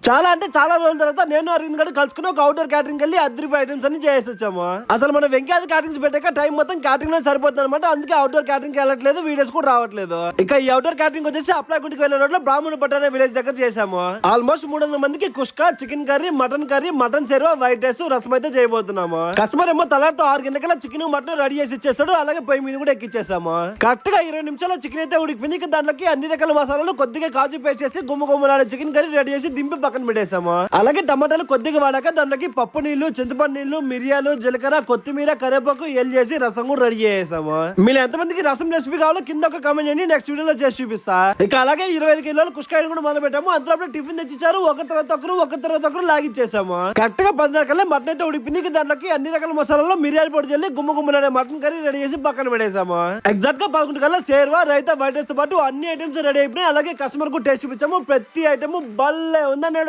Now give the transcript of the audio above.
చాలా అంటే చాలా రోజుల తర్వాత నేను అరవింద్ గారు కలుసుకుని ఒక అవుట్డోర్ క్యాటరింగ్ వెళ్ళి అద్దరిపై ఐటమ్స్ అన్ని చేసి వచ్చాము. అసలు మన వెంకయ్య క్యాటరింగ్స్ పెట్టాక టైం మొత్తం క్యాటరింగ్ లో సరిపోతుంది అనమాట. అందుకే అవుట్డోర్ క్యాటరింగ్ వెళ్ళట్లేదు, వీడియోస్ కూడా రావట్లేదు. ఇక ఈ అవుట్డోర్ క్యాటరింగ్ వచ్చేసి అప్లాగుంటికి వెళ్ళే రోడ్ లో బ్రాహ్మణ పట్టు అనే విలేజ్ దగ్గర చేసాము. ఆల్మోస్ట్ 300 మందికి కుష్కా, చికెన్ కర్రీ, మటన్ సెర్వా, వైట్ రైస్, రసం అయితే చేయబోతున్నాము. కస్టమర్ ఏమో తలారితో 6 గంటల చికెన్ మటన్ రెడీ చేసి ఇచ్చేస్తాడు. అలాగే పొయ్యి మీద కూడా ఎక్కిచ్చేసాము. కరెక్ట్ గా 20 నిమిషాల్లో చికెన్ అయితే ఉడికిపోయింది. ఇక దాంట్లోకి అన్ని రకాల మసాలాలు కొద్దిగా కాజు పేస్ట్ చేసి గుమ్మలాడే చికెన్ కర్రీ రెడీ చేసి దింపి పక్కన పెట్టేసాము. అలాగే టమాటాలు కొద్దిగా వాడాక దాంట్లోకి పప్పు నీళ్లు, చింతపండు నీళ్లు, మిరియాలు, జీలకర్ర, కొత్తిమీర, కరివేపాకు చేసి రసం కూడా రెడీ చేసాము. మీరు ఎంతమందికి రసం రెసిపీ కావాలో కింద ఒక కామెంట్ చేయండి, నెక్స్ట్ వీడియోలో చేసి చూపిస్తా. ఇక అలాగే 25 కిలోలు కుష్కాయలు కూడా మొదలు పెట్టాము. అందులో టిఫిన్ తెచ్చిచ్చారు. ఒక తర్వాత ఒకరు లాగిచ్చేసాము. కరెక్ట్ గా 10 రకాల మటన్ అయితే ఉడిపింది. దాంట్లోకి అన్ని రకాల మసాలాలో మిరియాల పొడి చల్లి గుమ్మలాడే మటన్ కర్రీ రెడీ చేసి పక్కన పెట్టేసాము. ఎగ్జాక్ట్ గా 11 కల్లా సేర్వా, రైతా, వైట్ రైస్ తో పాటు అన్ని ఐటమ్స్ రెడీ అయిపోయినాయి. అలాగే కస్టమర్ కు టేస్ట్ చూపించాము. ప్రతి ఐటమ్ భలే ఉందన్నాడు.